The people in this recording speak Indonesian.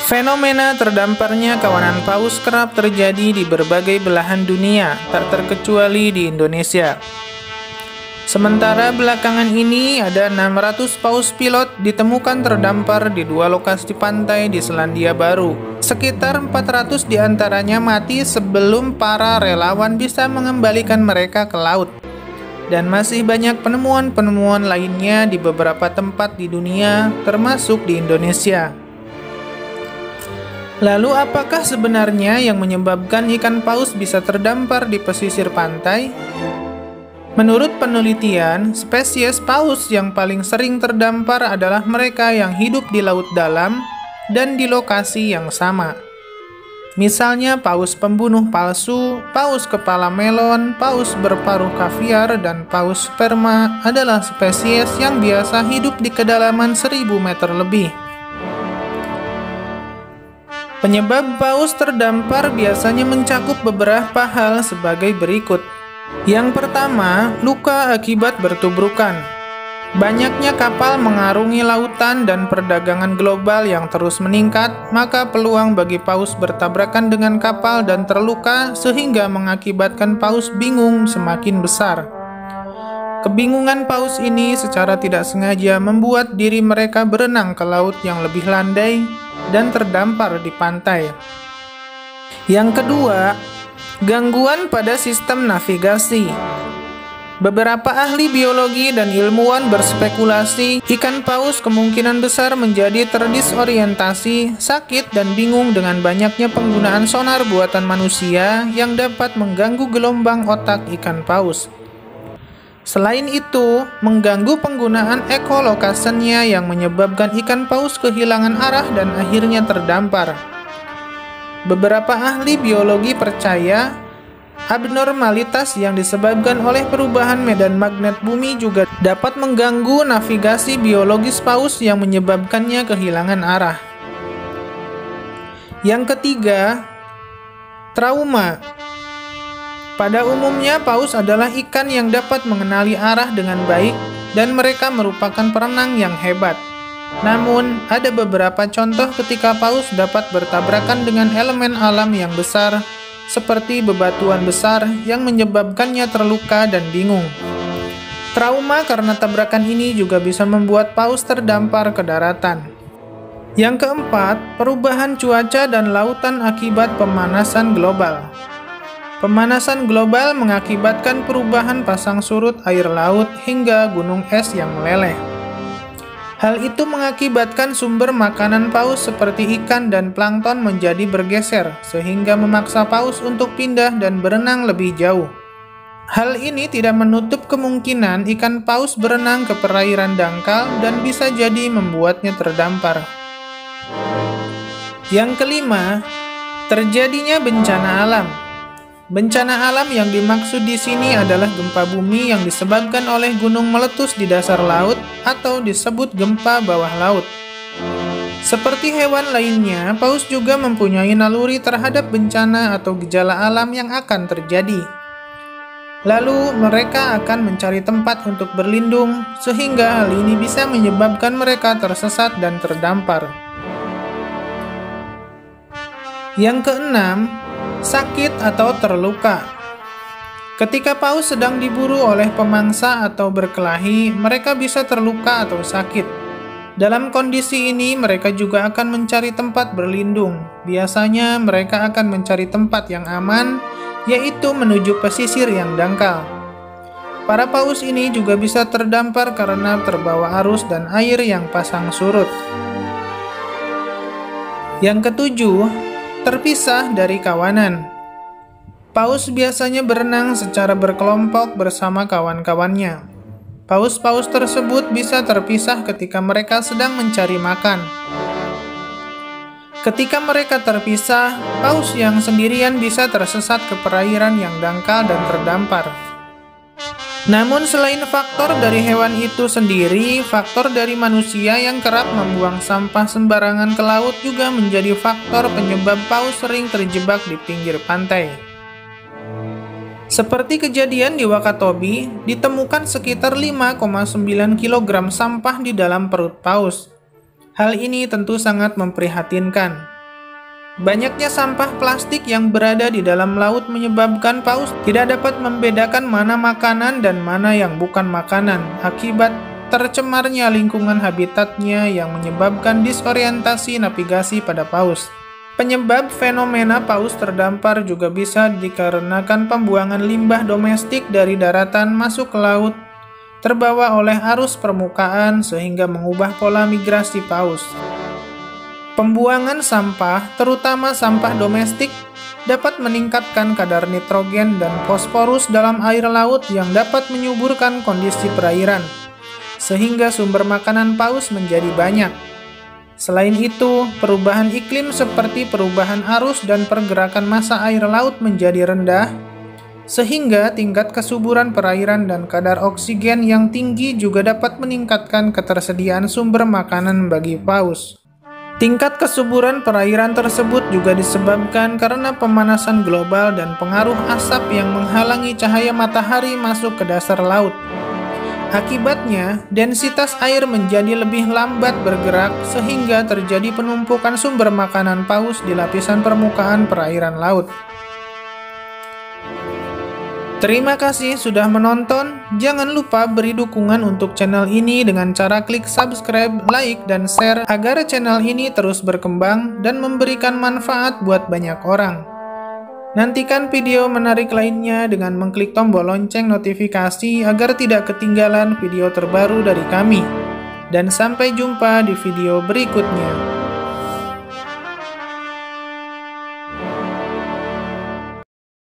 Fenomena terdamparnya kawanan paus kerap terjadi di berbagai belahan dunia, tak terkecuali di Indonesia. Sementara belakangan ini ada 600 paus pilot ditemukan terdampar di 2 lokasi pantai di Selandia Baru. Sekitar 400 diantaranya mati sebelum para relawan bisa mengembalikan mereka ke laut. Dan masih banyak penemuan-penemuan lainnya di beberapa tempat di dunia, termasuk di Indonesia. Lalu apakah sebenarnya yang menyebabkan ikan paus bisa terdampar di pesisir pantai? Menurut penelitian, spesies paus yang paling sering terdampar adalah mereka yang hidup di laut dalam dan di lokasi yang sama. Misalnya paus pembunuh palsu, paus kepala melon, paus berparuh kaviar, dan paus sperma adalah spesies yang biasa hidup di kedalaman 1000 meter lebih. Penyebab paus terdampar biasanya mencakup beberapa hal sebagai berikut. Yang pertama, luka akibat bertubrukan. Banyaknya kapal mengarungi lautan dan perdagangan global yang terus meningkat, maka peluang bagi paus bertabrakan dengan kapal dan terluka sehingga mengakibatkan paus bingung semakin besar. Kebingungan paus ini secara tidak sengaja membuat diri mereka berenang ke laut yang lebih landai dan terdampar di pantai. Yang kedua, gangguan pada sistem navigasi. Beberapa ahli biologi dan ilmuwan berspekulasi ikan paus kemungkinan besar menjadi terdisorientasi, sakit, dan bingung dengan banyaknya penggunaan sonar buatan manusia yang dapat mengganggu gelombang otak ikan paus. Selain itu, mengganggu penggunaan echolocationnya yang menyebabkan ikan paus kehilangan arah dan akhirnya terdampar. Beberapa ahli biologi percaya abnormalitas yang disebabkan oleh perubahan medan magnet bumi juga dapat mengganggu navigasi biologis paus yang menyebabkannya kehilangan arah. Yang ketiga, trauma. Pada umumnya, paus adalah ikan yang dapat mengenali arah dengan baik dan mereka merupakan perenang yang hebat. Namun, ada beberapa contoh ketika paus dapat bertabrakan dengan elemen alam yang besar, seperti bebatuan besar yang menyebabkannya terluka dan bingung. Trauma karena tabrakan ini juga bisa membuat paus terdampar ke daratan. Yang keempat, perubahan cuaca dan lautan akibat pemanasan global. Pemanasan global mengakibatkan perubahan pasang surut air laut hingga gunung es yang meleleh. Hal itu mengakibatkan sumber makanan paus seperti ikan dan plankton menjadi bergeser, sehingga memaksa paus untuk pindah dan berenang lebih jauh. Hal ini tidak menutup kemungkinan ikan paus berenang ke perairan dangkal dan bisa jadi membuatnya terdampar. Yang kelima, terjadinya bencana alam. Bencana alam yang dimaksud di sini adalah gempa bumi yang disebabkan oleh gunung meletus di dasar laut atau disebut gempa bawah laut. Seperti hewan lainnya, paus juga mempunyai naluri terhadap bencana atau gejala alam yang akan terjadi. Lalu mereka akan mencari tempat untuk berlindung, sehingga hal ini bisa menyebabkan mereka tersesat dan terdampar. Yang keenam, sakit atau terluka. Ketika paus sedang diburu oleh pemangsa atau berkelahi, mereka bisa terluka atau sakit. Dalam kondisi ini, mereka juga akan mencari tempat berlindung. Biasanya mereka akan mencari tempat yang aman, yaitu menuju pesisir yang dangkal. Para paus ini juga bisa terdampar karena terbawa arus dan air yang pasang surut. Yang ketujuh, terpisah dari kawanan. Paus biasanya berenang secara berkelompok bersama kawan-kawannya. Paus-paus tersebut bisa terpisah ketika mereka sedang mencari makan. Ketika mereka terpisah, paus yang sendirian bisa tersesat ke perairan yang dangkal dan terdampar. Namun selain faktor dari hewan itu sendiri, faktor dari manusia yang kerap membuang sampah sembarangan ke laut juga menjadi faktor penyebab paus sering terjebak di pinggir pantai. Seperti kejadian di Wakatobi, ditemukan sekitar 5,9 kg sampah di dalam perut paus. Hal ini tentu sangat memprihatinkan. Banyaknya sampah plastik yang berada di dalam laut menyebabkan paus tidak dapat membedakan mana makanan dan mana yang bukan makanan akibat tercemarnya lingkungan habitatnya yang menyebabkan disorientasi navigasi pada paus. Penyebab fenomena paus terdampar juga bisa dikarenakan pembuangan limbah domestik dari daratan masuk ke laut, terbawa oleh arus permukaan sehingga mengubah pola migrasi paus. Pembuangan sampah, terutama sampah domestik, dapat meningkatkan kadar nitrogen dan fosforus dalam air laut yang dapat menyuburkan kondisi perairan, sehingga sumber makanan paus menjadi banyak. Selain itu, perubahan iklim seperti perubahan arus dan pergerakan massa air laut menjadi rendah, sehingga tingkat kesuburan perairan dan kadar oksigen yang tinggi juga dapat meningkatkan ketersediaan sumber makanan bagi paus. Tingkat kesuburan perairan tersebut juga disebabkan karena pemanasan global dan pengaruh asap yang menghalangi cahaya matahari masuk ke dasar laut. Akibatnya, densitas air menjadi lebih lambat bergerak sehingga terjadi penumpukan sumber makanan paus di lapisan permukaan perairan laut. Terima kasih sudah menonton. Jangan lupa beri dukungan untuk channel ini dengan cara klik subscribe, like, dan share agar channel ini terus berkembang dan memberikan manfaat buat banyak orang. Nantikan video menarik lainnya dengan mengklik tombol lonceng notifikasi agar tidak ketinggalan video terbaru dari kami. Dan sampai jumpa di video berikutnya.